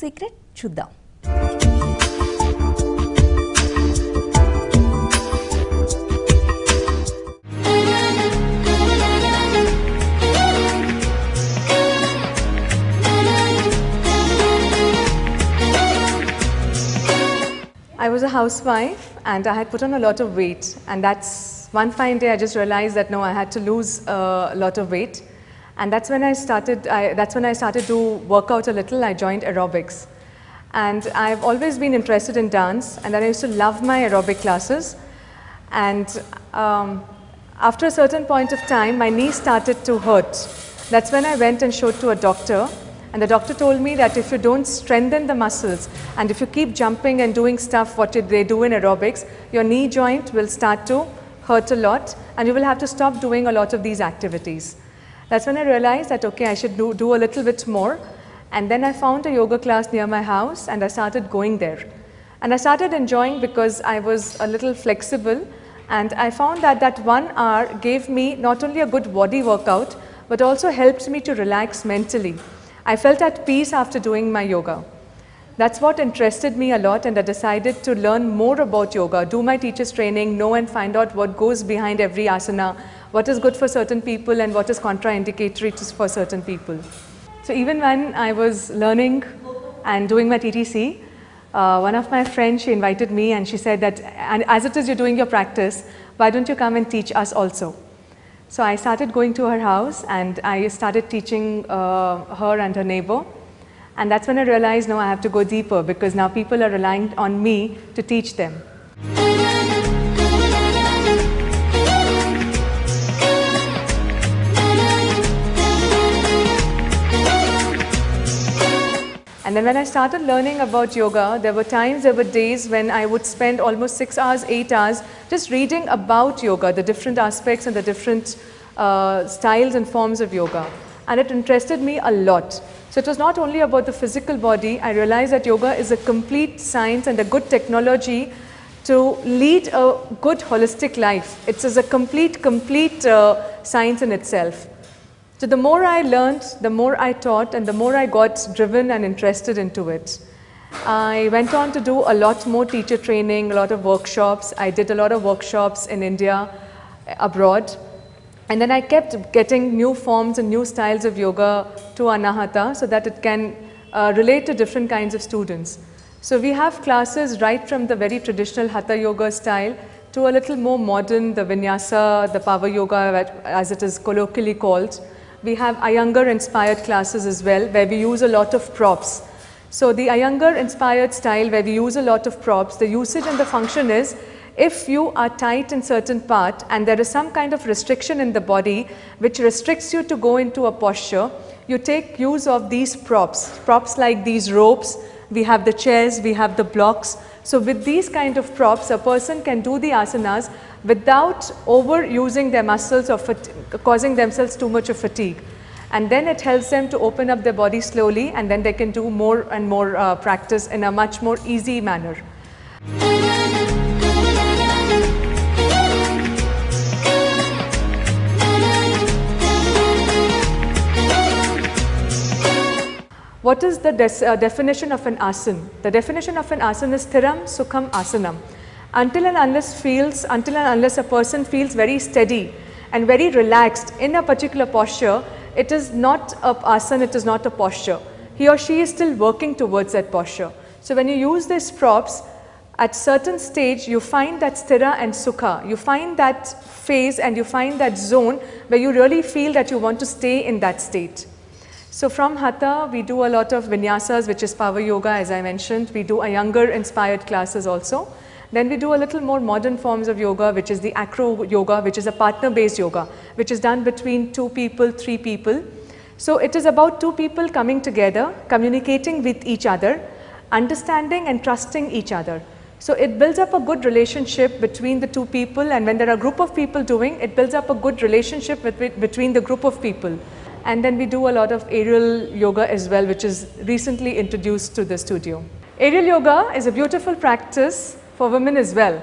Secret చూద్దాం. I was a housewife and I had put on a lot of weight, and that's one fine day I just realized that no, I had to lose a lot of weight, and that's when I started to work out a little. I joined aerobics, and I've always been interested in dance, and then I used to love my aerobic classes, and after a certain point of time my knee started to hurt. That's when I went and showed to a doctor. And the doctor told me that if you don't strengthen the muscles and if you keep jumping and doing stuff what they do in aerobics, your knee joint will start to hurt a lot and you will have to stop doing a lot of these activities. That's when I realized that okay, I should do a little bit more. And then I found a yoga class near my house and I started going there. And I started enjoying because I was a little flexible, and I found that that 1 hour gave me not only a good body workout but also helped me to relax mentally. I felt at peace after doing my yoga. That's what interested me a lot, and I decided to learn more about yoga, do my teacher's training, know and find out what goes behind every asana, what is good for certain people and what is contraindicatory for certain people. So even when I was learning and doing my TTC, one of my friends, she invited me and she said that, and as it is you're doing your practice, why don't you come and teach us also? So I started going to her house and I started teaching her and her neighbor, and that's when I realized no, I have to go deeper because now people are relying on me to teach them. And then when I started learning about yoga, there were days when I would spend almost 6 hours, 8 hours just reading about yoga, the different aspects and the different styles and forms of yoga. And it interested me a lot. So it was not only about the physical body. I realized that yoga is a complete science and a good technology to lead a good holistic life. It's a complete science in itself. So the more I learned, the more I taught, and the more I got driven and interested into it. I went on to do a lot more teacher training, a lot of workshops. I did a lot of workshops in India, abroad. And then I kept getting new forms and new styles of yoga to Anahata so that it can relate to different kinds of students. So we have classes right from the very traditional Hatha yoga style to a little more modern, the vinyasa, the power yoga as it is colloquially called. We have Iyengar inspired classes as well, where we use a lot of props. So the Iyengar inspired style, where we use a lot of props, the usage and the function is, if you are tight in certain part and there is some kind of restriction in the body which restricts you to go into a posture, you take use of these props like these ropes, we have the chairs, we have the blocks. So with these kind of props, a person can do the asanas without overusing their muscles or causing themselves too much of fatigue. And then it helps them to open up their body slowly, and then they can do more and more practice in a much more easy manner. What is the definition of an asana? The definition of an asana is Thiram Sukham Asanam. Until and unless a person feels very steady and very relaxed in a particular posture, it is not an asana, it is not a posture. He or she is still working towards that posture. So when you use these props, at certain stage you find that sthira and sukha, you find that phase and you find that zone where you really feel that you want to stay in that state. So from Hatha, we do a lot of vinyasas, which is power yoga, as I mentioned. We do Iyengar inspired classes also. Then we do a little more modern forms of yoga, which is the acro yoga, which is a partner based yoga, which is done between 2 people, 3 people. So it is about 2 people coming together, communicating with each other, understanding and trusting each other. So it builds up a good relationship between the 2 people, and when there are a group of people doing, it builds up a good relationship between the group of people. And then we do a lot of aerial yoga as well, which is recently introduced to the studio. Aerial yoga is a beautiful practice for women as well.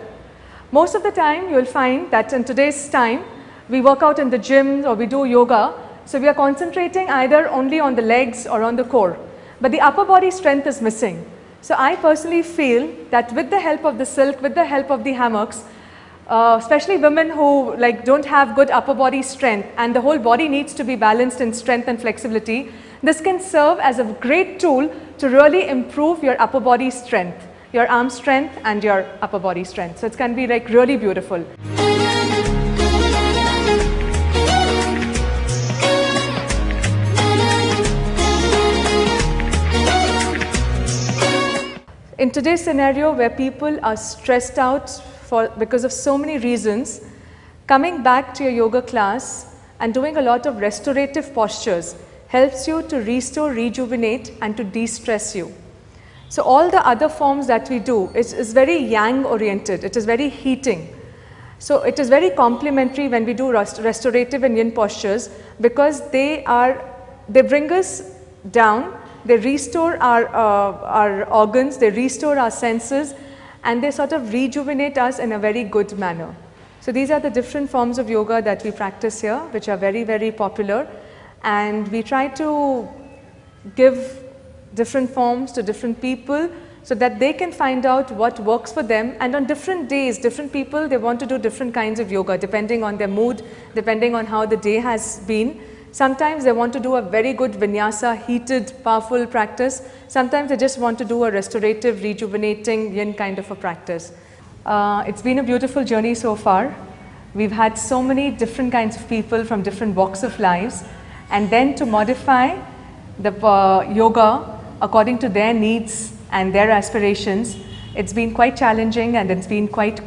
Most of the time you will find that in today's time, we work out in the gym or we do yoga, so we are concentrating either only on the legs or on the core. but the upper body strength is missing. So I personally feel that with the help of the silk, with the help of the hammocks, especially women who don't have good upper body strength and the whole body needs to be balanced in strength and flexibility, this can serve as a great tool to really improve your upper body strength, your arm strength and your upper body strength. So it can be really beautiful. In today's scenario where people are stressed out because of so many reasons, coming back to your yoga class and doing a lot of restorative postures helps you to restore, rejuvenate and to de-stress you. So all the other forms that we do is very yang oriented, it is very heating. So it is very complementary when we do restorative and yin postures because they bring us down. They restore our organs, they restore our senses and they sort of rejuvenate us in a very good manner. So these are the different forms of yoga that we practice here, which are very, very popular, and we try to give different forms to different people so that they can find out what works for them, and on different days, different people, they want to do different kinds of yoga depending on their mood, depending on how the day has been. Sometimes they want to do a very good vinyasa, heated, powerful practice. Sometimes they just want to do a restorative, rejuvenating yin kind of a practice. It's been a beautiful journey so far. We've had so many different kinds of people from different walks of lives, and then to modify the yoga according to their needs and their aspirations, it's been quite challenging and it's been quite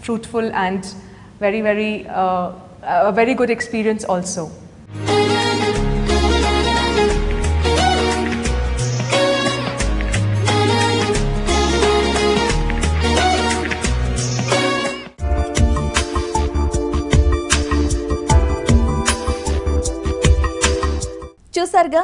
fruitful and a very good experience also. చూసారుగా